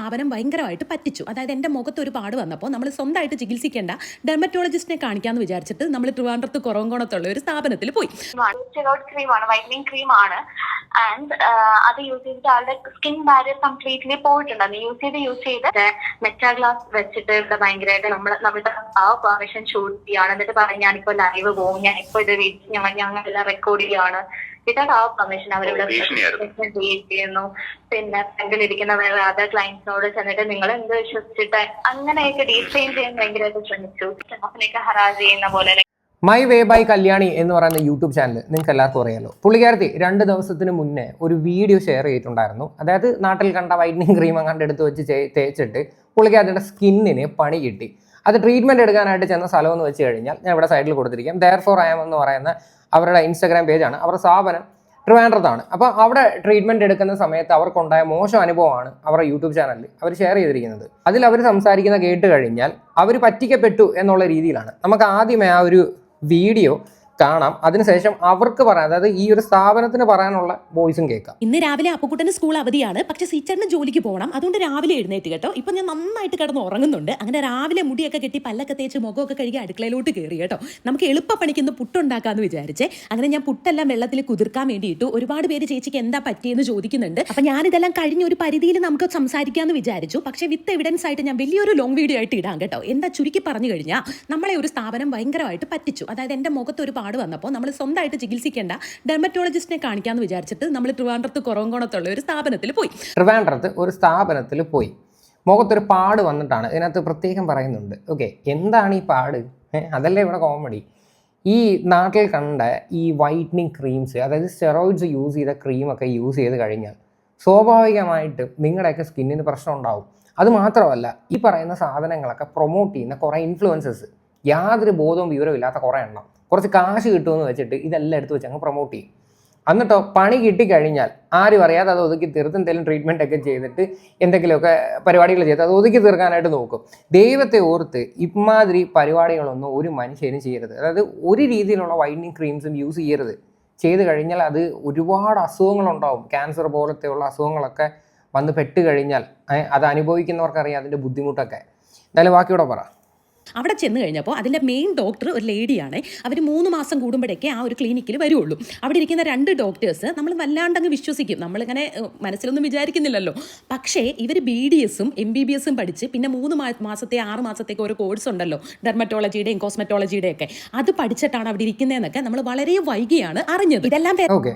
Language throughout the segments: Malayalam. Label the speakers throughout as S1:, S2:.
S1: സ്ഥാപനം ഭയങ്കരമായിട്ട് പറ്റിച്ചു. അതായത് എൻ്റെ മുഖത്ത് ഒരു പാട് വന്നപ്പോൾ നമ്മൾ സ്വന്തമായിട്ട് ചികിത്സിക്കേണ്ട ഡെർമറ്റോളജിസ്റ്റിനെ കാണിക്കാമെന്ന് വിചാരിച്ചിട്ട് നമ്മൾ ട്രിവാൻഡ്രത്ത് കുറവങ്കോണത്തുള്ള ഒരു സ്ഥാപനത്തിൽ പോയി.
S2: ക്രീമാണ്, വൈറ്റനിങ് ക്രീമാണ്. ആൻഡ് അത് യൂസ് ചെയ്തിട്ട് ആളുടെ സ്കിൻ ബാരിയർ കംപ്ലീറ്റ്ലി പോയിട്ടുണ്ട്. യൂസ് ചെയ്ത് മെറ്റാഗ്ലാസ് വെച്ചിട്ട് ഇവിടെ ഭയങ്കരമായിട്ട് നമ്മുടെ ആ പെർമിഷൻ ഷൂട്ട് ചെയ്യാണ്. എന്നിട്ട് പറയും ഞാനിപ്പോ ലൈവ് പോകും, ഞാനിപ്പോ ഇത് ഞങ്ങളെല്ലാം റെക്കോർഡ് ചെയ്യാണ്. വിതൗട്ട് ആ പെർമിഷൻ അവരിവിടെ ചെയ്യുന്നു. പിന്നെ ഫ്രണ്ടിലിരിക്കുന്ന വേറെ അതർ ക്ലയൻസിനോട് ചെന്നിട്ട് നിങ്ങൾ എന്ത് വിശ്വസിച്ചിട്ട് അങ്ങനെയൊക്കെ ഡീഫെയിം ചെയ്യാൻ ഭയങ്കരമായിട്ട് ശ്രമിച്ചു. സ്റ്റാഫിനെയൊക്കെ ഹറാസ് ചെയ്യുന്ന പോലെ.
S3: മൈ വേ ബൈ കല്യാണി എന്ന് പറയുന്ന യൂട്യൂബ് ചാനൽ നിങ്ങൾക്ക് എല്ലാവർക്കും അറിയാലോ. പുള്ളിക്കാരത്തി 2 ദിവസത്തിന് മുന്നേ ഒരു വീഡിയോ ഷെയർ ചെയ്തിട്ടുണ്ടായിരുന്നു. അതായത് നാട്ടിൽ കണ്ട വൈറ്റനിങ് ക്രീം അങ്ങാണ്ട് എടുത്ത് വെച്ച് തേച്ചിട്ട് പുള്ളിക്കാരത്തിയുടെ സ്കിന്നിന് പണി കിട്ടി. അത് ട്രീറ്റ്മെൻറ്റ് എടുക്കാനായിട്ട് ചെന്ന സ്ഥലമെന്ന് വെച്ച് കഴിഞ്ഞാൽ ഞാൻ ഇവിടെ സൈഡിൽ കൊടുത്തിരിക്കാം. ദെയർഫോർ ഐ ആം എന്ന് പറയുന്ന അവരുടെ ഇൻസ്റ്റാഗ്രാം പേജാണ്. അവരുടെ സ്ഥാപനം ട്രിവാൻഡ്രത്താണ്. അപ്പോൾ അവിടെ ട്രീറ്റ്മെൻറ്റ് എടുക്കുന്ന സമയത്ത് അവർക്കുണ്ടായ മോശം അനുഭവമാണ് അവരുടെ യൂട്യൂബ് ചാനലിൽ അവർ ഷെയർ ചെയ്തിരിക്കുന്നത്. അതിൽ അവർ സംസാരിക്കുന്ന കേട്ട് കഴിഞ്ഞാൽ അവർ പറ്റിക്കപ്പെട്ടു എന്നുള്ള രീതിയിലാണ്. നമുക്ക് ആദ്യമേ ആ ഒരു വീഡിയോ കാണാം. അതിനുശേഷം അവർക്ക് പറയാം, അതായത് ഈ ഒരു സ്ഥാപനത്തിന് പറയാനുള്ള വോയിസും കേൾക്കാം.
S1: ഇന്ന് രാവിലെ അപ്പുക്കുട്ടന് സ്കൂൾ അവധിയാണ്, പക്ഷേ സീച്ചറിന് ജോലിക്ക് പോകണം. അതുകൊണ്ട് രാവിലെ എഴുന്നേറ്റ് കേട്ടോ. ഇപ്പം ഞാൻ നന്നായിട്ട് കിടന്ന് ഉറങ്ങുന്നുണ്ട്. അങ്ങനെ രാവിലെ മുടിയൊക്കെ കെട്ടി പല്ലൊക്കെ തേച്ച് മുഖമൊക്കെ കഴുകി അടുക്കളയിലോട്ട് കയറി കേട്ടോ. നമുക്ക് എളുപ്പപ്പണിക്കുന്ന പുട്ടുണ്ടാക്കാന്ന് വിചാരിച്ചേ. അങ്ങനെ ഞാൻ പുട്ടെല്ലാം വെള്ളത്തിൽ കുതിർക്കാൻ വേണ്ടിയിട്ടു. ഒരുപാട് പേര് ചേച്ചിക്ക് എന്താ പറ്റിയെന്ന് ചോദിക്കുന്നുണ്ട്. അപ്പം ഞാനിതെല്ലാം കഴിഞ്ഞ ഒരു പരിധിയിൽ നമുക്ക് സംസാരിക്കാമെന്ന് വിചാരിച്ചു. പക്ഷേ വിത്ത് എവിഡൻസ് ആയിട്ട് ഞാൻ വലിയൊരു ലോങ് വീഡിയോ ആയിട്ട് ഇടാം കേട്ടോ. എന്താ ചുരുക്കി പറഞ്ഞു കഴിഞ്ഞാൽ നമ്മളെ ഒരു സ്ഥാപനം ഭയങ്കരമായിട്ട് പറ്റിച്ചു. അതായത് എൻ്റെ മുഖത്ത് ഒരു പാട് വന്നപ്പോൾ നമ്മൾ സ്വന്തമായിട്ട് ചികിത്സിക്കേണ്ട ഡെർമറ്റോളജിസ്റ്റിനെ കാണിക്കാമെന്ന് വിചാരിച്ചിട്ട് നമ്മൾ ട്രിവാൻഡ്രത്ത് കുറവങ്കോണത്തുള്ള ഒരു സ്ഥാപനത്തിൽ പോയി.
S3: ട്രിവാൻഡ്രത്ത് ഒരു സ്ഥാപനത്തിൽ പോയി മുഖത്തൊരു പാട് വന്നിട്ടാണ് ഇതിനകത്ത് പ്രത്യേകം പറയുന്നുണ്ട്. ഓക്കെ, എന്താണ് ഈ പാട്? അതല്ലേ ഇവിടെ കോമഡി. ഈ നാട്ടിൽ കണ്ട ഈ വൈറ്റനിങ് ക്രീംസ്, അതായത് സ്റ്റെറോയിഡ്സ് യൂസ് ചെയ്ത ക്രീമൊക്കെ യൂസ് ചെയ്ത് കഴിഞ്ഞാൽ സ്വാഭാവികമായിട്ടും നിങ്ങളുടെയൊക്കെ സ്കിന്നിന് പ്രശ്നം ഉണ്ടാവും. അത് മാത്രമല്ല, ഈ പറയുന്ന സാധനങ്ങളൊക്കെ പ്രൊമോട്ട് ചെയ്യുന്ന കുറേ ഇൻഫ്ലുവൻസേഴ്സ്, യാതൊരു ബോധവും വിവരവും ഇല്ലാത്ത കുറേ എണ്ണം, കുറച്ച് കാശ് കിട്ടുമെന്ന് വെച്ചിട്ട് ഇതെല്ലാം എടുത്ത് വെച്ച് അങ്ങ് പ്രൊമോട്ട് ചെയ്യും. എന്നിട്ടോ പണി കിട്ടിക്കഴിഞ്ഞാൽ ആരും അറിയാതെ അത് ഒതുക്കി തീർത്ത് എന്തെങ്കിലും ട്രീറ്റ്മെൻ്റ് ഒക്കെ ചെയ്തിട്ട് എന്തെങ്കിലുമൊക്കെ പരിപാടികൾ ചെയ്ത് അത് ഒതുക്കി തീർക്കാനായിട്ട് നോക്കും. ദൈവത്തെ ഓർത്ത് ഇമാതിരി പരിപാടികളൊന്നും ഒരു മനുഷ്യനും ചെയ്യരുത്. അതായത് ഒരു രീതിയിലുള്ള വൈറ്റനിങ് ക്രീംസും യൂസ് ചെയ്യരുത്. ചെയ്ത് കഴിഞ്ഞാൽ അത് ഒരുപാട് അസുഖങ്ങളുണ്ടാവും. ക്യാൻസർ പോലത്തെയുള്ള അസുഖങ്ങളൊക്കെ വന്ന് പെട്ട് കഴിഞ്ഞാൽ അത് അനുഭവിക്കുന്നവർക്കറിയാം അതിൻ്റെ ബുദ്ധിമുട്ടൊക്കെ. എന്തായാലും ബാക്കിയോടെ പറ.
S1: അവിടെ ചെന്ന് കഴിഞ്ഞപ്പോൾ അതിൻ്റെ മെയിൻ ഡോക്ടർ ഒരു ലേഡിയാണ്. അവർ 3 മാസം കൂടുമ്പോഴേക്കേ ആ ഒരു ക്ലിനിക്കിൽ വരുള്ളൂ. അവിടെ ഇരിക്കുന്ന 2 ഡോക്ടേഴ്സ് നമ്മൾ വല്ലാണ്ടങ്ങ് വിശ്വസിക്കും. നമ്മളിങ്ങനെ മനസ്സിലൊന്നും വിചാരിക്കുന്നില്ലല്ലോ. പക്ഷേ ഇവർ BDSും MBBSും പഠിച്ച് പിന്നെ 3 മാസത്തെ 6 മാസത്തേക്ക് ഒരു കോഴ്സ് ഉണ്ടല്ലോ, ഡെർമറ്റോളജിയുടെയും കോസ്മെറ്റോളജിയുടെയൊക്കെ, അത് പഠിച്ചിട്ടാണ് അവിടെ ഇരിക്കുന്നതെന്നൊക്കെ നമ്മൾ വളരെ വൈകിയാണ് അറിഞ്ഞത്. ഇതെല്ലാം
S3: ഓക്കെ,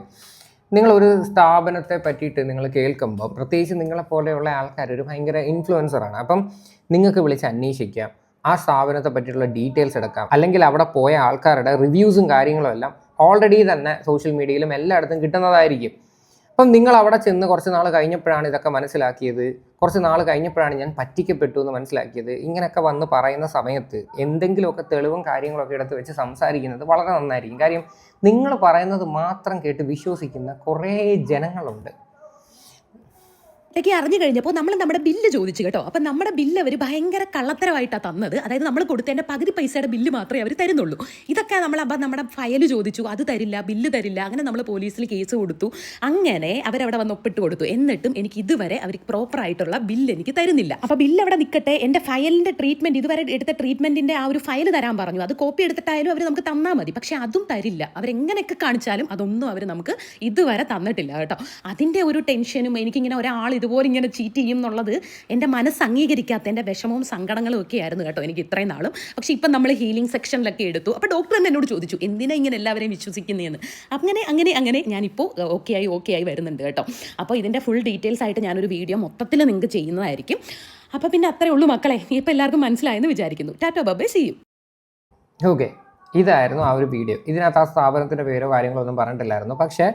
S3: നിങ്ങളൊരു സ്ഥാപനത്തെ പറ്റിയിട്ട് നിങ്ങൾ കേൾക്കുമ്പോൾ, പ്രത്യേകിച്ച് നിങ്ങളെപ്പോലെയുള്ള ആൾക്കാർ ഒരു ഭയങ്കര ഇൻഫ്ലുവൻസറാണ്. അപ്പം നിങ്ങൾക്ക് വിളിച്ച് അന്വേഷിക്കാം, ആ സ്ഥാപനത്തെ പറ്റിയിട്ടുള്ള ഡീറ്റെയിൽസ് എടുക്കാം. അല്ലെങ്കിൽ അവിടെ പോയ ആൾക്കാരുടെ റിവ്യൂസും കാര്യങ്ങളും എല്ലാം ഓൾറെഡി തന്നെ സോഷ്യൽ മീഡിയയിലും എല്ലായിടത്തും കിട്ടുന്നതായിരിക്കും. അപ്പം നിങ്ങൾ അവിടെ ചെന്ന് കുറച്ച് നാൾ കഴിഞ്ഞപ്പോഴാണ് ഇതൊക്കെ മനസ്സിലാക്കിയത്, കുറച്ച് നാൾ കഴിഞ്ഞപ്പോഴാണ് ഞാൻ പറ്റിക്കപ്പെട്ടു എന്ന് മനസ്സിലാക്കിയത്, ഇങ്ങനെയൊക്കെ വന്ന് പറയുന്ന സമയത്ത് എന്തെങ്കിലുമൊക്കെ തെളിവും കാര്യങ്ങളൊക്കെ എടുത്ത് വെച്ച് സംസാരിക്കുന്നത് വളരെ നന്നായിരിക്കും. കാര്യം നിങ്ങൾ പറയുന്നത് മാത്രം കേട്ട് വിശ്വസിക്കുന്ന കുറേ ജനങ്ങളുണ്ട്.
S1: ഇതൊക്കെ അറിഞ്ഞു കഴിഞ്ഞപ്പോൾ നമ്മൾ നമ്മുടെ ബില്ല് ചോദിച്ചു കേട്ടോ. അപ്പം നമ്മുടെ ബില്ല് അവർ ഭയങ്കര കള്ളത്തരമായിട്ടാണ് തന്നത്. അതായത് നമ്മൾ കൊടുത്തതിൻ്റെ പകുതി പൈസയുടെ ബില്ല് മാത്രമേ അവർ തരുന്നുള്ളൂ. ഇതൊക്കെ അപ്പം നമ്മുടെ ഫയൽ ചോദിച്ചു, അത് തരില്ല, ബില്ല് തരില്ല. അങ്ങനെ നമ്മൾ പോലീസിൽ കേസ് കൊടുത്തു. അങ്ങനെ അവരവിടെ വന്ന് ഒപ്പിട്ട് കൊടുത്തു. എന്നിട്ടും എനിക്ക് ഇതുവരെ അവർ പ്രോപ്പറായിട്ടുള്ള ബില്ല് എനിക്ക് തരുന്നില്ല. അപ്പോൾ ബില്ല് അവിടെ നിൽക്കട്ടെ, എൻ്റെ ഫയലിൻ്റെ ട്രീറ്റ്മെൻറ്റ്, ഇതുവരെ എടുത്ത ട്രീറ്റ്മെൻറ്റിൻ്റെ ആ ഒരു ഫയൽ തരാൻ പറഞ്ഞു. അത് കോപ്പി എടുത്തിട്ടായാലും അവർ നമുക്ക് തന്നാൽ മതി. പക്ഷേ അതും തരില്ല. അവരെങ്ങനെയൊക്കെ കാണിച്ചാലും അതൊന്നും അവർ നമുക്ക് ഇതുവരെ തന്നിട്ടില്ല കേട്ടോ. അതിൻ്റെ ഒരു ടെൻഷനും, എനിക്കിങ്ങനെ ഒരാൾ ഇതുപോലെ ഇങ്ങനെ ചീറ്റ് ചെയ്യും എന്നുള്ളത് എൻ്റെ മനസ്സ് അംഗീകരിക്കാത്ത എൻ്റെ വിഷമവും സങ്കടങ്ങളും ഒക്കെ ആയിരുന്നു കേട്ടോ എനിക്ക് ഇത്രയും നാളും. പക്ഷേ ഇപ്പം നമ്മൾ ഹീലിംഗ് സെക്ഷനിലൊക്കെ എടുത്തു. അപ്പോൾ ഡോക്ടർ തന്നെ എന്നോട് ചോദിച്ചു എന്തിനാ ഇങ്ങനെ എല്ലാവരെയും വിശ്വസിക്കുന്നതെന്ന്. അങ്ങനെ ഞാനിപ്പോൾ ഓക്കെ ആയി വരുന്നുണ്ട് കേട്ടോ. അപ്പോൾ ഇതിൻ്റെ ഫുൾ ഡീറ്റെയിൽസ് ആയിട്ട് ഞാനൊരു വീഡിയോ മൊത്തത്തിൽ നിങ്ങൾക്ക് ചെയ്യുന്നതായിരിക്കും. അപ്പോൾ പിന്നെ അത്രേ ഉള്ളൂ മക്കളെ. ഇപ്പോൾ എല്ലാവർക്കും മനസ്സിലായെന്ന് വിചാരിക്കുന്നു. ടാറ്റോ ബൈ, സീ യു.
S3: ഓക്കെ, ഇതായിരുന്നു ആ ഒരു വീഡിയോ. ഇതിനകത്ത് ആ സ്ഥാപനത്തിൻ്റെ പേരോ കാര്യങ്ങളോ ഒന്നും പറഞ്ഞിട്ടില്ലായിരുന്നു. പക്ഷേ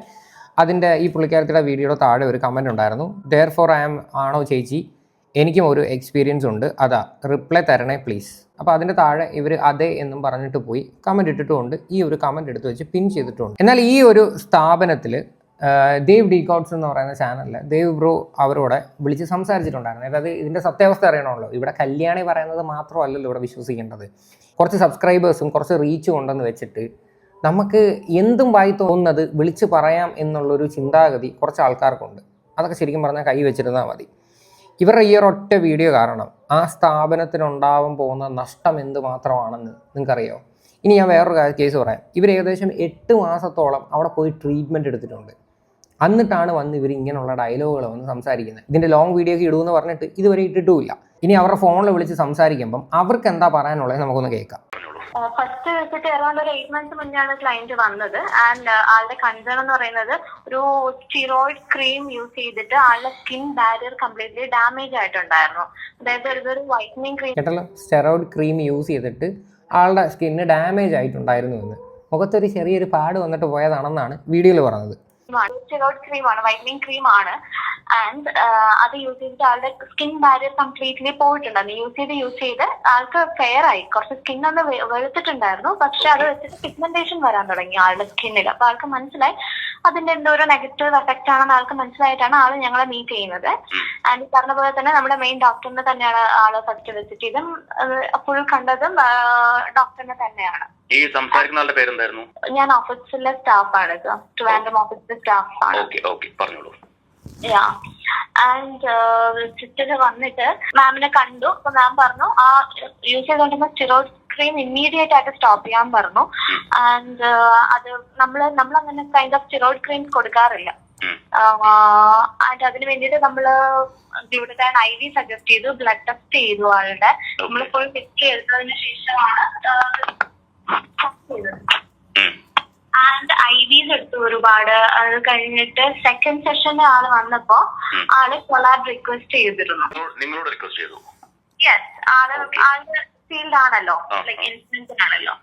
S3: അതിൻ്റെ ഈ പുള്ളിക്കാരത്തിയുടെ വീഡിയോയുടെ താഴെ ഒരു കമൻറ്റ് ഉണ്ടായിരുന്നു. ദെയർഫോർ ഐ ആം ആണോ ചേച്ചി, എനിക്കും ഒരു എക്സ്പീരിയൻസ് ഉണ്ട്, അതാ റിപ്ലൈ തരണേ പ്ലീസ്. അപ്പോൾ അതിൻ്റെ താഴെ ഇവർ അതെ എന്നും പറഞ്ഞിട്ട് പോയി കമൻറ്റ് ഇട്ടിട്ടുമുണ്ട്. ഈ ഒരു കമൻറ്റ് എടുത്ത് വെച്ച് പിൻ ചെയ്തിട്ടുണ്ട്. എന്നാൽ ഈ ഒരു സ്ഥാപനത്തിൽ ദേവ് ഡീകോട്സ് എന്ന് പറയുന്ന ചാനലിൽ ദേവ് ബ്രോ അവരോട് വിളിച്ച് സംസാരിച്ചിട്ടുണ്ടായിരുന്നു. അതായത് ഇതിൻ്റെ സത്യാവസ്ഥ അറിയണമല്ലോ. ഇവിടെ കല്യാണി പറയുന്നത് മാത്രമല്ലല്ലോ ഇവിടെ വിശ്വസിക്കേണ്ടത്. കുറച്ച് സബ്സ്ക്രൈബേഴ്സും കുറച്ച് റീച്ചും ഉണ്ടെന്ന് വെച്ചിട്ട് നമുക്ക് എന്തും വായി തോന്നുന്നത് വിളിച്ച് പറയാം എന്നുള്ളൊരു ചിന്താഗതി കുറച്ച് ആൾക്കാർക്കുണ്ട്. അതൊക്കെ ശരിക്കും പറഞ്ഞാൽ കൈ വെച്ചിരുന്നാൽ മതി. ഇവരുടെ ഈ ഒരൊറ്റ വീഡിയോ കാരണം ആ സ്ഥാപനത്തിനുണ്ടാവാൻ പോകുന്ന നഷ്ടം എന്ത് മാത്രമാണെന്ന് നിങ്ങൾക്കറിയാമോ? ഇനി ഞാൻ വേറൊരു കേസ് പറയാം. ഇവർ ഏകദേശം 8 മാസത്തോളം അവിടെ പോയി ട്രീറ്റ്മെൻറ്റ് എടുത്തിട്ടുണ്ട്. എന്നിട്ടാണ് വന്ന് ഇവർ ഇങ്ങനെയുള്ള ഡയലോഗുകൾ വന്ന് സംസാരിക്കുന്നത്. ഇതിൻ്റെ ലോങ് വീഡിയോ ഒക്കെ ഇടുമെന്ന് പറഞ്ഞിട്ട് ഇതുവരെ ഇട്ടിട്ടുമില്ല. ഇനി അവരുടെ ഫോണിൽ വിളിച്ച് സംസാരിക്കുമ്പം അവർക്ക് എന്താ പറയാനുള്ളത് നമുക്കൊന്ന് കേൾക്കാം.
S2: ഫസ്റ്റ് വിസിറ്റ് അറൗണ്ട് ഒരു 8 months മുന്നെയാണ് ക്ലയന്റ് വന്നത്. ആൻഡ് ആളുടെ കൺസേൺ എന്ന് പറയുന്നത് ഒരു സ്റ്റിറോയിഡ് ക്രീം യൂസ് ചെയ്തിട്ട് ആളുടെ സ്കിൻ ബാരിയർ കംപ്ലീറ്റ്ലി ഡാമേജ് ആയിട്ടുണ്ടായിരുന്നു. അതായത് ഇതൊരു വൈറ്റനിങ് ക്രീം
S3: കേട്ടല്ലോ, സ്റ്റെറോയിഡ് ക്രീം യൂസ് ചെയ്തിട്ട് ആളുടെ സ്കിന്ന് ഡാമേജ് ആയിട്ടുണ്ടായിരുന്നു എന്ന്. മുഖത്തൊരു ചെറിയൊരു പാട് വന്നിട്ട് പോയതാണെന്നാണ് വീഡിയോയിൽ പറഞ്ഞത്.
S2: സ്റ്റിറോയിഡ് ക്രീമാണ്, വൈറ്റനിങ് ക്രീം ആണ്. ആൻഡ് അത് യൂസ് ചെയ്തിട്ട് ആളുടെ സ്കിൻ ബാരിയർ കംപ്ലീറ്റ്ലി പോയിട്ടുണ്ടായിരുന്നു. യൂസ് ചെയ്ത് ആൾക്ക് ഫെയർ ആയി, കുറച്ച് സ്കിൻ ഒന്ന് വെളുത്തിട്ടുണ്ടായിരുന്നു. പക്ഷെ അത് വെച്ചിട്ട് പിഗ്മെന്റേഷൻ വരാൻ തുടങ്ങി ആളുടെ സ്കിന്നിൽ. അപ്പൊ ആൾക്ക് മനസ്സിലായി അതിന്റെ എന്തോ ഒരു നെഗറ്റീവ് എഫക്റ്റ് ആണെന്ന് ആൾക്ക് മനസ്സിലായിട്ടാണ് ആള് ഞങ്ങളെ മീറ്റ് ചെയ്യുന്നത്. ആൻഡ് പറഞ്ഞ പോലെ തന്നെ നമ്മുടെ മെയിൻ ഡോക്ടറിനെ തന്നെയാണ് ആള് ഫസ്റ്റ് വിസിറ്റ് ചെയ്തും ഫുൾ കണ്ടതും ഡോക്ടറിനെ തന്നെയാണ്.
S4: ഈ സംസാരിക്കുന്ന ആളുടെ പേരെന്തായിരുന്നു?
S2: ഞാൻ ഓഫീസിലെ സ്റ്റാഫാണ്, ട്രിവാൻഡ്രം ഓഫീസിലെ സ്റ്റാഫാണ്.
S4: പറഞ്ഞോളൂ.
S2: ആൻഡ് വിസിറ്റിന് വന്നിട്ട് മാമിനെ കണ്ടു. അപ്പൊ മാം പറഞ്ഞു ആ യൂസ് ചെയ്തുകൊണ്ടിരുന്ന സ്റ്റിറോയിഡ് ക്രീം ഇമ്മീഡിയറ്റ് ആയിട്ട് സ്റ്റോപ്പ് ചെയ്യാൻ പറഞ്ഞു. ആൻഡ് അത് നമ്മളങ്ങനെ കൈൻഡ് ഓഫ് സ്റ്റിറോയിഡ് ക്രീം കൊടുക്കാറില്ല. ആൻഡ് അതിന് വേണ്ടിയിട്ട് നമ്മള് ഗ്ലൂട്ടതയോൺ IV സജസ്റ്റ് ചെയ്തു, ബ്ലഡ് ടെസ്റ്റ് ചെയ്തു ആളുടെ. നമ്മൾ ഫുൾ ഹിസ്റ്ററി എടുത്തതിന് ശേഷമാണ് ആൻഡ് IVs എടുത്തു ഒരുപാട്. അത് കഴിഞ്ഞിട്ട് സെക്കൻഡ് സെഷന് ആള് വന്നപ്പോ ആള് കൊളാബ് റിക്വസ്റ്റ് ചെയ്തിരുന്നു.
S4: നിങ്ങളോട് റിക്വസ്റ്റ് ചെയ്തു?
S2: യെസ്, ആളുടെ ഫീൽഡ് ആണല്ലോ, ലൈക് ഇൻഫ്ലുവൻസർ ആണല്ലോ.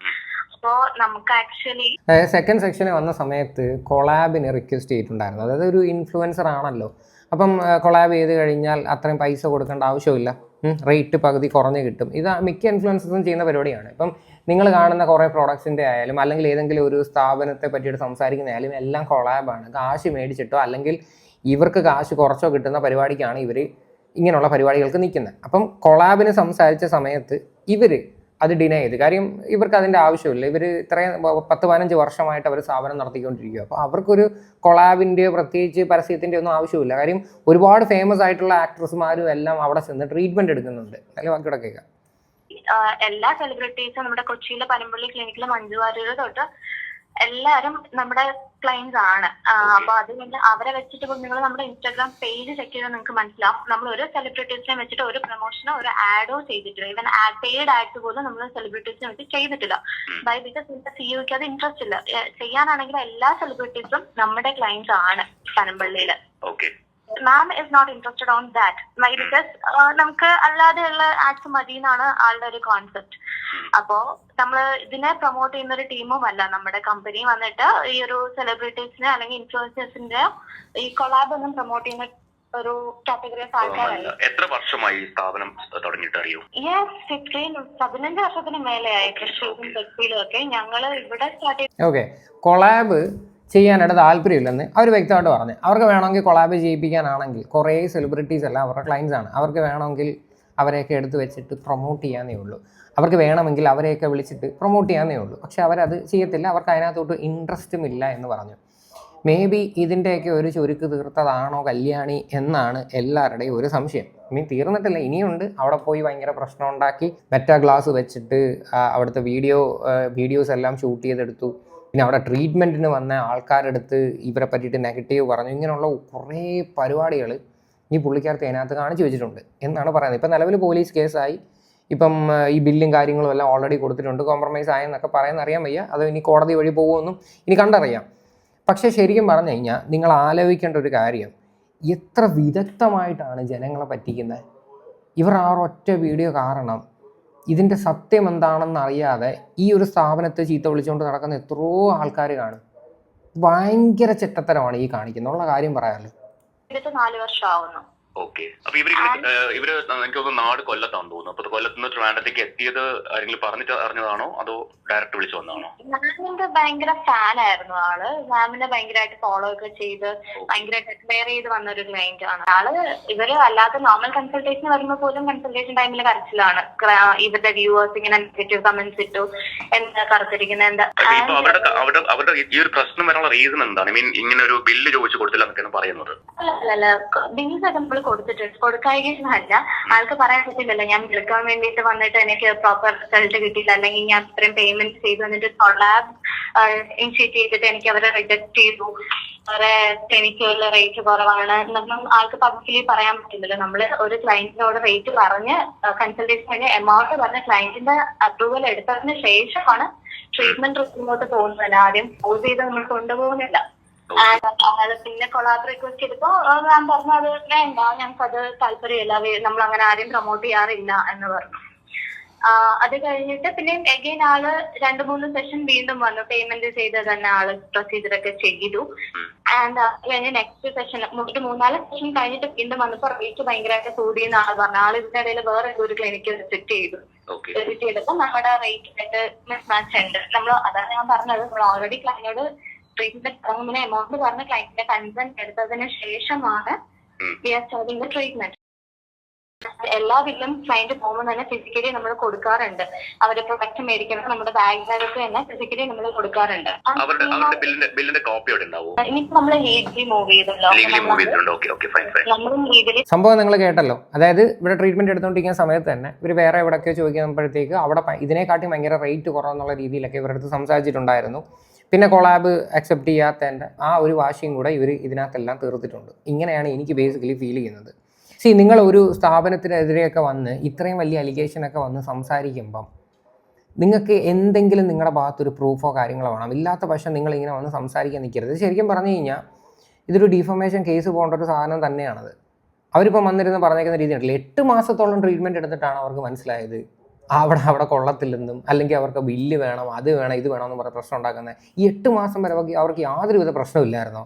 S2: അപ്പോ നമുക്ക് ആക്ച്വലി
S3: സെക്കൻഡ് സെക്ഷന് വന്ന സമയത്ത് കൊളാബിന് റിക്വസ്റ്റ് ചെയ്തിട്ടുണ്ടായിരുന്നു. അതായത് ഒരു ഇൻഫ്ലുവൻസർ ആണല്ലോ, അപ്പം കൊളാബ് ചെയ്ത് കഴിഞ്ഞാൽ അത്രയും പൈസ കൊടുക്കേണ്ട ആവശ്യമില്ല, റേറ്റ് പകുതി കുറഞ്ഞ് കിട്ടും. ഇത് മിക്ക ഇൻഫ്ലുവൻസേഴ്സും ചെയ്യുന്ന പരിപാടിയാണ്. ഇപ്പം നിങ്ങൾ കാണുന്ന കുറേ പ്രോഡക്ട്സിൻ്റെ ആയാലും അല്ലെങ്കിൽ ഏതെങ്കിലും ഒരു സ്ഥാപനത്തെ പറ്റിയിട്ട് സംസാരിക്കുന്നതായാലും എല്ലാം കൊളാബാണ്. കാശ് മേടിച്ചിട്ടോ അല്ലെങ്കിൽ ഇവർക്ക് കാശ് കുറച്ചോ കിട്ടുന്ന പരിപാടിക്കാണ് ഇവർ ഇങ്ങനെയുള്ള പരിപാടികൾക്ക് നിൽക്കുന്നത്. അപ്പം കൊളാബിന് സംസാരിച്ച സമയത്ത് ഇവർ അത് ഡിനൈ ചെയ്ത്. കാര്യം ഇവർക്ക് അതിൻ്റെ ആവശ്യമില്ല. ഇവർ ഇത്രയും 10-15 വർഷമായിട്ട് അവർ സ്ഥാപനം നടത്തിക്കൊണ്ടിരിക്കുക. അപ്പോൾ അവർക്കൊരു കൊളാബിൻ്റെ പ്രത്യേകിച്ച് പരസ്യത്തിൻ്റെ ഒന്നും ആവശ്യമില്ല. കാര്യം ഒരുപാട് ഫേമസ് ആയിട്ടുള്ള ആക്ട്രസ്മാരും എല്ലാം അവിടെ ചെന്ന് ട്രീറ്റ്മെൻറ്റ് എടുക്കുന്നുണ്ട്. അല്ലെങ്കിൽ ബാക്കിയുടെ കേൾക്കാം.
S2: എല്ലാ സെലിബ്രിറ്റീസും നമ്മുടെ കൊച്ചിയിലെ പനമ്പള്ളി ക്ലിനിക്കിലെ മഞ്ജു വാര്യർ തൊട്ട് എല്ലാരും നമ്മുടെ ക്ലയൻസ് ആണ്. അപ്പൊ അതുകൊണ്ട് അവരെ വെച്ചിട്ട് നിങ്ങൾ നമ്മുടെ ഇൻസ്റ്റാഗ്രാം പേജ് ചെക്ക് ചെയ്താൽ നിങ്ങൾക്ക് മനസ്സിലാവും. നമ്മൾ ഒരു സെലിബ്രിറ്റീസിനെ വെച്ചിട്ട് ഒരു പ്രൊമോഷനോ ഒരു ആഡോ ചെയ്തിട്ടില്ല. ഈവൻ പെയ്ഡ് ആഡ്സ് പോലും നമ്മൾ സെലിബ്രിറ്റീസിനെ വെച്ച് ചെയ്തിട്ടില്ല. ബിക്കോസ് ഇതിന്റെ CEOക്ക് അത് ഇൻട്രസ്റ്റ് ഇല്ല. ചെയ്യാനാണെങ്കിൽ എല്ലാ സെലിബ്രിറ്റീസും നമ്മുടെ ക്ലയൻസ് ആണ് പനമ്പള്ളിയില്. Ma'am is not interested on that. Because നമുക്ക് അല്ലാതെയുള്ള ആഡ്സ് മതി എന്നാണ് ആളുടെ ഒരു കോൺസെപ്റ്റ്. അപ്പോ നമ്മള് ഇതിനെ പ്രൊമോട്ട് ചെയ്യുന്ന ഒരു ടീമും അല്ല നമ്മുടെ കമ്പനി വന്നിട്ട് ഈ ഒരു സെലിബ്രിറ്റീസിനെ അല്ലെങ്കിൽ ഇൻഫ്ലുവൻസേഴ്സിന്റെ ഈ കൊളാബ് ഒന്നും പ്രൊമോട്ട് ചെയ്യുന്ന ഒരു കാറ്റഗറി ഓഫ് ആൾക്കാരായി.
S4: എത്ര വർഷമായി സ്ഥാപനം തുടങ്ങിയിട്ട് അറിയോ?
S2: 15 വർഷത്തിന് മേലെയായി തൃശ്ശൂരും കൊച്ചിയിലും ഒക്കെ ഞങ്ങള് ഇവിടെ സ്റ്റാർട്ട് ചെയ്തു.
S3: ഓക്കെ, കൊളാബ് ചെയ്യാനായിട്ട് താല്പര്യമില്ലെന്ന് അവർ വ്യക്തമായിട്ട് പറഞ്ഞു. അവർക്ക് വേണമെങ്കിൽ കൊളാബ് ചെയ്യിപ്പിക്കാനാണെങ്കിൽ കുറേ സെലിബ്രിറ്റീസ് അല്ല അവരുടെ ക്ലയൻസ് ആണ്. അവർക്ക് വേണമെങ്കിൽ അവരെയൊക്കെ എടുത്ത് വെച്ചിട്ട് പ്രൊമോട്ട് ചെയ്യാനേ ഉള്ളൂ. അവർക്ക് വേണമെങ്കിൽ അവരെയൊക്കെ വിളിച്ചിട്ട് പ്രൊമോട്ട് ചെയ്യാനേ ഉള്ളൂ. പക്ഷെ അവരത് ചെയ്യത്തില്ല. അവർക്ക് അതിനകത്തോട്ട് ഇൻട്രസ്റ്റും ഇല്ല എന്ന് പറഞ്ഞു. മേ ബി ഇതിൻ്റെയൊക്കെ ഒരു ചുരുക്ക് തീർത്തതാണോ കല്യാണി എന്നാണ് എല്ലാവരുടെയും ഒരു സംശയം. ഇനി തീർന്നിട്ടില്ല, ഇനിയുണ്ട്. അവിടെ പോയി ഭയങ്കര പ്രശ്നം ഉണ്ടാക്കി മെറ്റാ ഗ്ലാസ് വെച്ചിട്ട് അവിടുത്തെ വീഡിയോസ് എല്ലാം ഷൂട്ട് ചെയ്തെടുത്തു. പിന്നെ അവിടെ ട്രീറ്റ്മെൻറ്റിന് വന്ന ആൾക്കാരെടുത്ത് ഇവരെ പറ്റിയിട്ട് നെഗറ്റീവ് പറഞ്ഞു. ഇങ്ങനെയുള്ള കുറേ പരിപാടികൾ ഈ പുള്ളിക്കാരത്തെ അതിനകത്ത് കാണിച്ചു വെച്ചിട്ടുണ്ട് എന്നാണ് പറയുന്നത്. ഇപ്പം നിലവിൽ പോലീസ് കേസായി. ഇപ്പം ഈ ബില്ലും കാര്യങ്ങളും എല്ലാം ഓൾറെഡി കൊടുത്തിട്ടുണ്ട്. കോംപ്രമൈസ് ആയെന്നൊക്കെ പറയുന്ന അറിയാൻ വയ്യ. അത് ഇനി കോടതി വഴി പോകുമെന്നും ഇനി കണ്ടറിയാം. പക്ഷേ ശരിക്കും പറഞ്ഞു കഴിഞ്ഞാൽ നിങ്ങൾ ആലോചിക്കേണ്ട ഒരു കാര്യം, എത്ര വിദഗ്ധമായിട്ടാണ് ജനങ്ങളെ പറ്റിക്കുന്നത്. ഇവർ ആ ഒറ്റ വീഡിയോ കാരണം ഇതിൻ്റെ സത്യം എന്താണെന്ന് അറിയാതെ ഈ ഒരു സ്ഥാപനത്തെ ചീത്ത വിളിച്ചുകൊണ്ട് നടക്കുന്ന എത്രയോ ആൾക്കാർ കാണും. ഭയങ്കര ചെറ്റത്തരമാണ് ഈ കാണിക്കുന്നുള്ള കാര്യം പറയാമല്ലോ.
S2: 4 വർഷം ആവുന്നു.
S4: ഓക്കെ, അപ്പൊ ഇവര് എനിക്ക് തോന്നുന്നു നാട് കൊല്ലത്താന്ന് തോന്നുന്നു. അപ്പൊ കൊല്ലത്ത് നിന്ന് ട്രിവാൻഡ്രത്തേക്ക് എത്തിയത് ആരെങ്കിലും പറഞ്ഞിട്ട് അറിഞ്ഞതാണോ അതോ ഡയറക്റ്റ് വിളിച്ചു വന്നതാണോ?
S2: മാമിന്റെ ഭയങ്കര ഫാൻ ആയിരുന്നു ആള്. മാമിനെ ഭയങ്കരമായിട്ട് ഫോളോ ഒക്കെ ചെയ്ത് ഭയങ്കരമായിട്ട് അഡ്മയർ ചെയ്ത് വന്ന ഒരു ക്ലയന്റ് ആണ് ആള്. ഇവര് അല്ലാതെ നോർമൽ കൺസൾട്ടേഷൻ വരുമ്പോൾ പോലും കൺസൾട്ടേഷൻ ടൈമിൽ കരച്ചിലാണ്. ഇവരുടെ വ്യൂവേഴ്സ് ഇങ്ങനെ നെഗറ്റീവ് കമന്റ്സ് ഇട്ടു, എന്താ കറുത്തിരിക്കുന്ന എന്താ.
S4: അവരുടെ ഈ ഒരു പ്രശ്നം വരാനുള്ള റീസൺ എന്താണ്? മീൻ ഇങ്ങനെ ഒരു ബില്ല് ചോദിച്ചു കൊടുത്തില്ല എന്നൊക്കെയാണ് പറയുന്നത്.
S2: അല്ല ബിൽസ് ഒക്കെ നമ്മൾ കൊടുത്തിട്ടുണ്ട്. കൊടുക്കാതിരിക്കുന്നതല്ല, ആൾക്ക് പറയാൻ പറ്റില്ലല്ലോ ഞാൻ വിളിക്കാൻ വേണ്ടിയിട്ട് വന്നിട്ട് എനിക്ക് പ്രോപ്പർ റിസൾട്ട് കിട്ടിയില്ല, അല്ലെങ്കിൽ ഞാൻ ഇത്രയും പേയ്മെന്റ് ചെയ്തു വന്നിട്ട് കൊളാബ് ഇനിഷ്യേറ്റ് ചെയ്തിട്ട് എനിക്ക് അവരെ റിജക്ട് ചെയ്തു, അവരെ എനിക്കുള്ള റേറ്റ് കുറവാണ് എന്നൊന്നും ആൾക്ക് പബ്ലിക്കലി പറയാൻ പറ്റില്ലല്ലോ. നമ്മള് ഒരു ക്ലയന്റിനോട് റേറ്റ് പറഞ്ഞ് കൺസൾട്ടേഷൻ കഴിഞ്ഞ് എമൗണ്ട് പറഞ്ഞ ക്ലയന്റിന്റെ അപ്രൂവൽ എടുത്തതിന് ശേഷമാണ് ട്രീറ്റ്മെന്റ് റിപ്പോർട്ട് പോകുന്നത്. ആദ്യം പോസ് ചെയ്ത് നമ്മൾ കൊണ്ടുപോകുന്നില്ല. പിന്നെ കൊളാബ് റിക്വസ്റ്റ് ചെയ്തപ്പോ ഞാൻ പറഞ്ഞു അത് വേണ്ട, ഞങ്ങൾക്ക് അത് താല്പര്യമില്ല, നമ്മൾ അങ്ങനെ ആരെയും പ്രൊമോട്ട് ചെയ്യാറില്ല എന്ന് പറഞ്ഞു. അത് കഴിഞ്ഞിട്ട് പിന്നെ എഗെയിൻ ആള് 2-3 സെഷൻ വീണ്ടും വന്നു, പേയ്മെന്റ് ചെയ്ത് തന്നെ ആള് പ്രൊസീജിയർ ഒക്കെ ചെയ്തു. ആൻഡ് അത് കഴിഞ്ഞ് നെക്സ്റ്റ് സെഷൻ 3-4 സെഷൻ കഴിഞ്ഞിട്ട് വീണ്ടും വന്നപ്പോ റേറ്റ് ഭയങ്കരമായിട്ട് കൂടിയെന്ന് ആള് പറഞ്ഞു. ആള് ഇതിന്റെ ഇടയിൽ വേറെ ഒരു ക്ലിനിക്ക് വിസിറ്റ് ചെയ്തപ്പോ നമ്മുടെ റേറ്റ് ആയിട്ട് മിസ്മാച്ച് ഉണ്ട്. അതാണ് ഞാൻ പറഞ്ഞത്, നമ്മൾ ഓൾറെഡി ക്ലയന്റിനോട് ട്രീറ്റ്മെന്റ് തുടങ്ങുന്ന എമൗണ്ട് പറഞ്ഞ ക്ലയന്റിന്റെ കൺസെന്റ് എടുത്തതിന് ശേഷമാണ് we are starting the treatment. എല്ലാ ബില്ലും ക്ലയന്റ് പോകുമ്പോൾ തന്നെ ഫിസിക്കലി നമ്മൾ കൊടുക്കാറുണ്ട്. അവരുടെ പ്രൊഡക്റ്റ് മേടിക്കണം, നമ്മുടെ ബാഗിനകത്ത് തന്നെ ഫിസിക്കലി നമ്മൾ കൊടുക്കാറുണ്ട്. ഇനിയിപ്പോ നമ്മൾ ലീഗലി മൂവ് ചെയ്തല്ലോ, നമ്മൾ ലീഗലി
S3: സംഭവം നിങ്ങൾ കേട്ടല്ലോ. അതായത് ഇവിടെ ട്രീറ്റ്മെന്റ് എടുത്തുകൊണ്ടിരിക്കുന്ന സമയത്ത് തന്നെ ഇവർ വേറെ എവിടെയൊക്കെ ചോദിക്കുമ്പോഴത്തേക്ക് അവിടെ ഇതിനെക്കാട്ടി ഭയങ്കര റേറ്റ് കുറവെന്നുള്ള രീതിയിലൊക്കെ ഇവരുടെ അടുത്ത് സംസാരിച്ചിട്ടുണ്ടായിരുന്നു. പിന്നെ കൊളാബ് അക്സെപ്റ്റ് ചെയ്യാത്തതിൻ്റെ ആ ഒരു വാശിയും കൂടെ ഇവർ ഇതിനകത്തെല്ലാം തീർത്തിട്ടുണ്ട്. ഇങ്ങനെയാണ് എനിക്ക് ബേസിക്കലി ഫീൽ ചെയ്യുന്നത്. നിങ്ങൾ ഒരു സ്ഥാപനത്തിനെതിരെയൊക്കെ വന്ന് ഇത്രയും വലിയ അലിഗേഷനൊക്കെ വന്ന് സംസാരിക്കുമ്പം നിങ്ങൾക്ക് എന്തെങ്കിലും നിങ്ങളുടെ ഭാഗത്തൊരു പ്രൂഫോ കാര്യങ്ങളോ വേണം. ഇല്ലാത്ത പക്ഷം നിങ്ങളിങ്ങനെ വന്ന് സംസാരിക്കാൻ നിൽക്കരുത്. ശരിക്കും പറഞ്ഞു കഴിഞ്ഞാൽ ഇതൊരു ഡിഫമേഷൻ കേസ് പോകേണ്ട ഒരു സാധനം തന്നെയാണത്. അവരിപ്പോൾ വന്നിരുന്ന് പറഞ്ഞേക്കുന്ന രീതി ഉണ്ടല്ലോ, 8 മാസത്തോളം ട്രീറ്റ്മെൻറ്റ് എടുത്തിട്ടാണ് അവർക്ക് മനസ്സിലായത് അവിടെ കൊള്ളത്തില്ലെന്നും, അല്ലെങ്കിൽ അവർക്ക് ബില്ല് വേണം, അത് വേണം, ഇത് വേണമെന്ന് പറഞ്ഞ പ്രശ്നം ഉണ്ടാക്കുന്നത്. ഈ 8 മാസം വരെ അവർക്ക് യാതൊരുവിധ പ്രശ്നമില്ലായിരുന്നോ?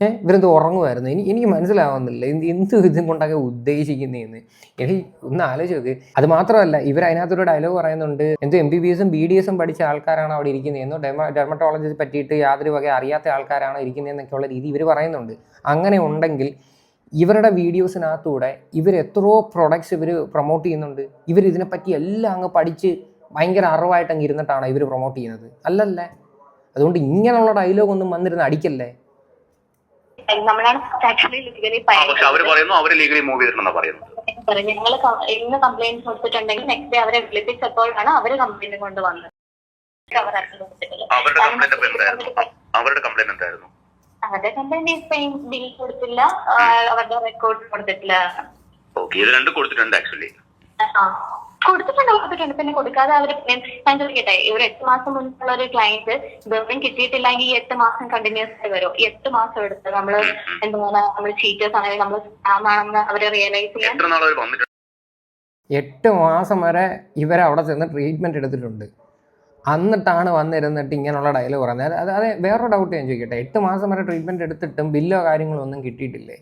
S3: ഇവരെന്ത് ഉറങ്ങുമായിരുന്നു? എനിക്ക് മനസ്സിലാവുന്നില്ല എന്ത് ഇതും കൊണ്ടൊക്കെ ഉദ്ദേശിക്കുന്നതെന്ന്. എനിക്ക് ഒന്ന് ആലോചിച്ച് നോക്ക്. അത് മാത്രമല്ല, ഇവർ അതിനകത്തൊരു ഡയലോഗ് പറയുന്നുണ്ട്, എന്തോ MBBS-ഉം BDS-ഉം പഠിച്ച ആൾക്കാരാണ് അവിടെ ഇരിക്കുന്നതെന്നോ, ഡെർമറ്റോളജിയെ പറ്റിയിട്ട് യാതൊരു വക അറിയാത്ത ആൾക്കാരാണ് ഇരിക്കുന്നതെന്നൊക്കെയുള്ള രീതി ഇവർ പറയുന്നുണ്ട്. അങ്ങനെ ഉണ്ടെങ്കിൽ ഇവരുടെ വീഡിയോസിനകത്തൂടെ ഇവർ എത്രയോ പ്രൊഡക്ട്സ് ഇവർ പ്രൊമോട്ട് ചെയ്യുന്നുണ്ട്. ഇവർ ഇതിനെപ്പറ്റി എല്ലാം അങ്ങ് പഠിച്ച് ഭയങ്കര അറിവായിട്ട് അങ്ങ് ഇരുന്നിട്ടാണ് ഇവർ പ്രൊമോട്ട് ചെയ്യുന്നത്, അല്ലല്ലേ? അതുകൊണ്ട് ഇങ്ങനെയുള്ള ഡയലോഗ് ഒന്നും വന്നിരുന്ന് അടിക്കല്ലേ.
S2: നമ്മളാണ് ആക്ച്വലി ലീഗലി ഞങ്ങൾ ഇന്ന് കംപ്ലൈന്റ് കൊടുത്തിട്ടുണ്ടെങ്കിൽ നെക്സ്റ്റ് ഡേ അവരെ വിളിപ്പിച്ചപ്പോഴാണ് അവര് കംപ്ലൈന്റ് കൊണ്ട് വന്നത്.
S4: അവരുടെ കംപ്ലൈന്റ് എന്തായിരുന്നു?
S2: അവരുടെ കംപ്ലൈന്റ് ബിൽ കൊടുത്തില്ല, അവരുടെ റെക്കോർഡ് കൊടുത്തിട്ടില്ല.
S4: ഇത് രണ്ടും കൊടുത്തിട്ടുണ്ട് ആക്ച്വലി.
S2: കൊടുത്തിട്ടുണ്ട്. പിന്നെ കൊടുക്കാതെ അവര് ഞാൻ ചോദിക്കട്ടെ, ഒരു 8 മാസം മുൻപുള്ള ഒരു ക്ലയന്റ് ഗവൺമെന്റ് കിട്ടിയിട്ടില്ലെങ്കിൽ 8 മാസം കണ്ടിന്യൂസ് ആയി വരും. 8 മാസം എടുത്ത് നമ്മള് എന്താണ് നമ്മൾ ചീറ്റേഴ്സ് ആണെങ്കിൽ നമ്മൾ സ്കാം ആണെന്ന് അവര് റിയലൈസ് ചെയ്യാൻ
S3: 8 മാസം വരെ ഇവരവിടെ ചെന്ന് ട്രീറ്റ്മെന്റ് എടുത്തിട്ടുണ്ട്. എന്നിട്ടാണ് വന്നിരുന്നിട്ട് ഇങ്ങനെയുള്ള ഡയലോഗ് പറയുന്നത്. അത് വേറൊരു ഡൗട്ട് ഞാൻ ചോദിക്കട്ടെ, 8 മാസം വരെ ട്രീറ്റ്മെന്റ് എടുത്തിട്ടും ബില്ലോ കാര്യങ്ങളോ ഒന്നും കിട്ടിയിട്ടില്ലേ?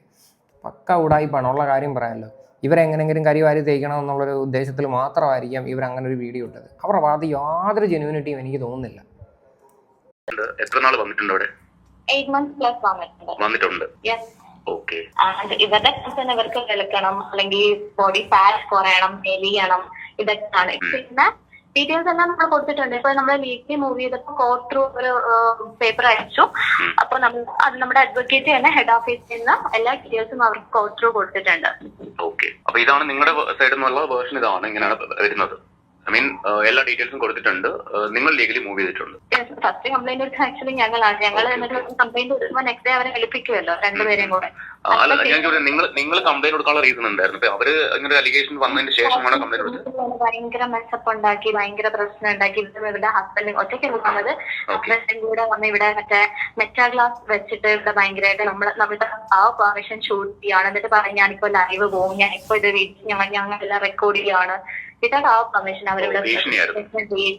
S3: പക്ക ഉടായിപ്പാണ്, ഉള്ള കാര്യം പറയാമല്ലോ. ഇവരെങ്ങനെങ്കിലും കരിവാരി തേക്കണം എന്നുള്ളൊരു ഉദ്ദേശത്തിൽ മാത്രമായിരിക്കാം ഇവർ അങ്ങനെ ഒരു വീഡിയോ ഇട്ടത്. അവരുടെ ഭാഗത്ത് യാതൊരു ജെന്യൂനിറ്റിയും എനിക്ക് തോന്നുന്നില്ല.
S4: എത്ര നാൾ വന്നിട്ടുണ്ട് അവിടെ?
S2: 8 months plus വന്നിട്ടുണ്ട്. ഇവരുടെ കൺസേൺ ഇവർക്ക് വിലക്കണം, അല്ലെങ്കിൽ ബോഡി ഫാറ്റ് കുറയണം, മെലിയണം, ഇതൊക്കെയാണ്. പിന്നെ ഡീറ്റെയിൽസ് എല്ലാം നമ്മൾ കൊടുത്തിട്ടുണ്ട്. ഇപ്പൊ നമ്മൾ ലീഗലി മൂവ് ചെയ്തപ്പോ കോർട്ട് ത്രൂ ഒരു പേപ്പർ അയച്ചു. അപ്പൊ അത് നമ്മുടെ അഡ്വക്കേറ്റ് തന്നെ ഹെഡ് ഓഫീസിൽ നിന്ന് എല്ലാ ഡീറ്റെയിൽസും അവർക്ക് കോർട്ട് ത്രൂ കൊടുത്തിട്ടുണ്ട്.
S4: അപ്പൊ ഇതാണ് നിങ്ങളുടെ സൈഡിൽ നിന്നുള്ള വേർഷൻ, ഇതാണ് ഇങ്ങനെയാണ് വരുന്നത്. ഐ മീൻ എല്ലാ ഡീറ്റെയിൽസും കൊടുത്തിട്ടുണ്ട്. നിങ്ങൾ ലീഗലി മൂവ് ചെയ്തിട്ടുണ്ട്.
S2: ഫസ്റ്റ് കംപ്ലൈന്റ് എടുത്ത് ആക്ച്വലി ഞങ്ങളാണ്. ഞങ്ങൾ എന്നിട്ട് കംപ്ലൈന്റ് കൊടുക്കുമ്പോൾ നെക്സ്റ്റ് ഡേ അവരെ വിളിപ്പിക്കുമല്ലോ, രണ്ടുപേരെയും കൂടെ.
S4: അല്ല, ഞാൻ നിങ്ങൾ കംപ്ലൈന്റ് കൊടുക്കാനുള്ള റീസൺ ഉണ്ടായിരുന്നു. അപ്പൊ അവര് ഇങ്ങനെ അലിഗേഷൻ വന്നതിന് ശേഷമാണ് കംപ്ലൈന്റ് കൊടുത്തത്.
S2: ഭയങ്കര മെസ്സപ്പ് ഉണ്ടാക്കി, ഭയങ്കര പ്രശ്നം ഉണ്ടാക്കി. ഇവരുടെ ഹസ്ബൻഡ് ഒറ്റയ്ക്ക് വന്നത്, ഹസ്ബൻഡും കൂടെ വന്ന് ഇവിടെ മെറ്റാ ഗ്ലാസ് വെച്ചിട്ട് ഇവിടെ ഭയങ്കരമായിട്ട് നമ്മുടെ ആ പെർമിഷൻ ഷൂട്ട് ചെയ്യാണ്. എന്നിട്ട് പറയും ഞാനിപ്പോ ലൈവ് പോകും, ഞാനിപ്പോ ഇത് ഞങ്ങളെല്ലാം റെക്കോർഡ് ചെയ്യാണ്. വിതൗട്ട് ആ പെർമിഷൻ അവരിവിടെ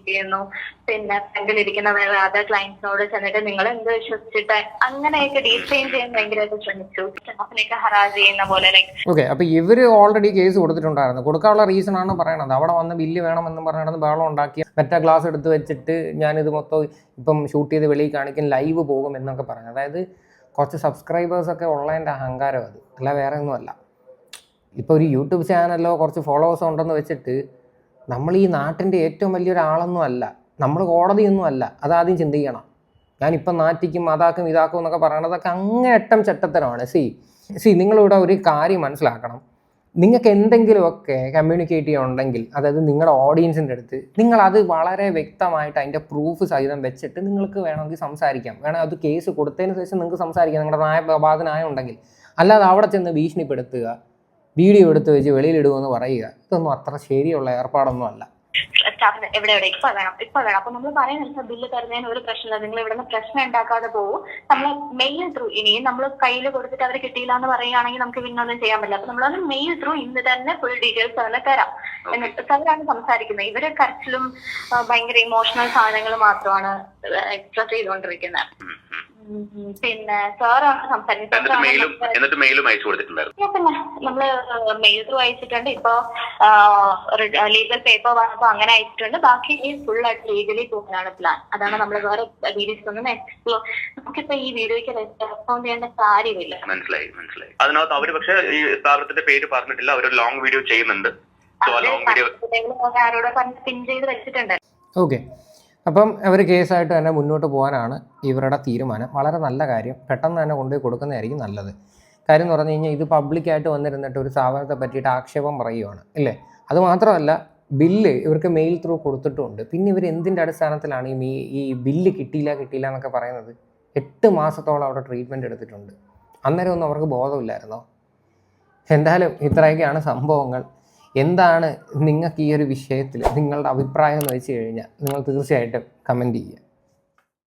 S2: ചെയ്യുന്നു. പിന്നെ ഫ്രണ്ടിലിരിക്കുന്ന വേറെ അതർ ക്ലയന്റ്സിനോട് ചെന്നിട്ട് നിങ്ങൾ എന്ത് വിശ്വസിച്ചിട്ട് അങ്ങനെയൊക്കെ ഡീഫെയിം ചെയ്യാൻ ഭയങ്കരമായിട്ട് ശ്രമിച്ചു. സ്റ്റാഫിനെയൊക്കെ ഹറാസ് ചെയ്യുന്ന പോലെ.
S3: ഓക്കെ, അപ്പൊ ഇവര് ഓൾറെഡി കേസ് കൊടുത്തിട്ടുണ്ടായിരുന്നു. കൊടുക്കാനുള്ള റീസൺ ആണ് പറയണത്. അവിടെ വന്ന് ബില്ല് വേണമെന്ന് പറഞ്ഞിടന്ന് ബഹളം ഉണ്ടാക്കി മറ്റേ ഗ്ലാസ് എടുത്ത് വെച്ചിട്ട് ഞാനിത് മൊത്തം ഇപ്പം ഷൂട്ട് ചെയ്ത് വെളിയിൽ കാണിക്കും, ലൈവ് പോകും എന്നൊക്കെ പറഞ്ഞു. അതായത് കുറച്ച് സബ്സ്ക്രൈബേഴ്സൊക്കെ ഉള്ളതിൻ്റെ അഹങ്കാരം അത്, അല്ല വേറെ ഒന്നുമല്ല. ഇപ്പോൾ ഒരു യൂട്യൂബ് ചാനലോ കുറച്ച് ഫോളോവേഴ്സോ ഉണ്ടെന്ന് വെച്ചിട്ട് നമ്മൾ ഈ നാട്ടിൻ്റെ ഏറ്റവും വലിയൊരാളൊന്നും അല്ല, നമ്മൾ കോടതിയൊന്നും അല്ല. അതാദ്യം ചിന്തിക്കണം. ഞാനിപ്പം നാറ്റിക്കും അതാക്കും ഇതാക്കും എന്നൊക്കെ പറയണതൊക്കെ അങ്ങേയറ്റം ചെറ്റത്തരമാണ്. നിങ്ങളിവിടെ ഒരു കാര്യം മനസ്സിലാക്കണം. നിങ്ങൾക്ക് എന്തെങ്കിലുമൊക്കെ കമ്മ്യൂണിക്കേറ്റ് ചെയ്യുന്നുണ്ടെങ്കിൽ, അതായത് നിങ്ങളുടെ ഓഡിയൻസിൻ്റെ അടുത്ത് നിങ്ങളത് വളരെ വ്യക്തമായിട്ട് അതിൻ്റെ പ്രൂഫ് സഹിതം വെച്ചിട്ട് നിങ്ങൾക്ക് വേണമെങ്കിൽ സംസാരിക്കാം. വേണമെങ്കിൽ അത് കേസ് കൊടുത്തതിന് ശേഷം നിങ്ങൾക്ക് സംസാരിക്കാം, നിങ്ങളുടെ ബാധനായുണ്ടെങ്കിൽ. അല്ലാതെ അവിടെ ചെന്ന് ഭീഷണിപ്പെടുത്തുക, വീഡിയോ എടുത്ത് വെച്ച് വെളിയിലിടുമെന്ന് പറയുക, ഇതൊന്നും അത്ര ശരിയുള്ള ഏർപ്പാടൊന്നും അല്ല.
S2: സ്റ്റാഫിന് എവിടെ ഇപ്പൊ വേണം അപ്പൊ നമ്മൾ പറയുന്ന ബില്ല് തരുന്നതിന് ഒരു പ്രശ്നമില്ല, നിങ്ങൾ ഇവിടെ നിന്ന് പ്രശ്നം ഉണ്ടാക്കാതെ പോകും. നമ്മൾ മെയിൽ ത്രൂ, ഇനിയും നമ്മൾ കയ്യിൽ കൊടുത്തിട്ട് അവർ കിട്ടിയില്ല എന്ന് പറയുകയാണെങ്കിൽ നമുക്ക് പിന്നൊന്നും ചെയ്യാൻ പറ്റില്ല. അപ്പൊ നമ്മളത് മെയിൽ ത്രൂ ഇന്ന് തന്നെ ഫുൾ ഡീറ്റെയിൽസ് തന്നെ തരാം. എന്നിട്ട് അവരാണ് സംസാരിക്കുന്നത്. ഇവര് കരച്ചിലും ഭയങ്കര ഇമോഷണൽ സാധനങ്ങൾ മാത്രമാണ് എക്സ്പ്രസ് ചെയ്തുകൊണ്ടിരിക്കുന്നത്. പിന്നെ സാറാണ് സംസാരിക്കുന്നത്.
S4: എന്നിട്ട് മെയിലും അയച്ചു കൊടുത്തിട്ടുണ്ടായിരുന്നു.
S2: പിന്നെ നമ്മള് മെയിൽ ത്രൂ അയച്ചിട്ടുണ്ട്. ഇപ്പൊ ലീഗൽ പേപ്പർ വന്നപ്പോ അങ്ങനെ അയച്ചിട്ടുണ്ട്. ബാക്കി ഈ ഫുൾ ആയിട്ട് ലീഗലി പോകാനാണ് പ്ലാൻ. അതാണ് നമ്മൾ വേറെ വീഡിയോസ് ഒന്നും എക്സ്പ്ലോർ, നമുക്കിപ്പോ ഈ വീഡിയോയ്ക്ക് റെസ്പോണ്ട് ചെയ്യേണ്ട കാര്യമില്ല.
S4: മനസ്സിലായി. അതിനകത്ത് അവര് പക്ഷെ ഈ സ്ഥാപനത്തിന്റെ പേര് പറഞ്ഞിട്ടില്ല, അവരൊരു ലോങ് വീഡിയോ ചെയ്യുന്നുണ്ട്.
S2: ആരോട് പറഞ്ഞ് പിൻ ചെയ്ത് വെച്ചിട്ടുണ്ട്.
S3: ഓക്കെ, അപ്പം അവർ കേസായിട്ട് തന്നെ മുന്നോട്ട് പോകാനാണ് ഇവരുടെ തീരുമാനം. വളരെ നല്ല കാര്യം. പെട്ടെന്ന് തന്നെ കൊണ്ടുപോയി കൊടുക്കുന്നതായിരിക്കും നല്ലത്. കാര്യം എന്ന് പറഞ്ഞു കഴിഞ്ഞാൽ ഇത് പബ്ലിക്കായിട്ട് വന്നിരുന്നിട്ട് ഒരു സ്ഥാപനത്തെ പറ്റിയിട്ട് ആക്ഷേപം പറയുകയാണ് അല്ലേ. അതുമാത്രമല്ല, ബില്ല് ഇവർക്ക് മെയിൽ ത്രൂ കൊടുത്തിട്ടുമുണ്ട്. പിന്നെ ഇവർ എന്തിൻ്റെ അടിസ്ഥാനത്തിലാണ് ഈ ബില്ല് കിട്ടിയില്ല എന്നൊക്കെ പറയുന്നത്? 8 മാസത്തോളം അവിടെ ട്രീറ്റ്മെൻറ്റ് എടുത്തിട്ടുണ്ട്. അന്നേരം ഒന്നും അവർക്ക് ബോധമില്ലായിരുന്നോ? എന്തായാലും ഇത്രയൊക്കെയാണ് സംഭവങ്ങൾ. എന്താണ് നിങ്ങൾക്ക് ഈ ഒരു വിഷയത്തിൽ നിങ്ങളുടെ അഭിപ്രായം എന്ന് വെച്ച് കഴിഞ്ഞാൽ നിങ്ങൾ തീർച്ചയായിട്ടും കമൻറ്റ് ചെയ്യുക.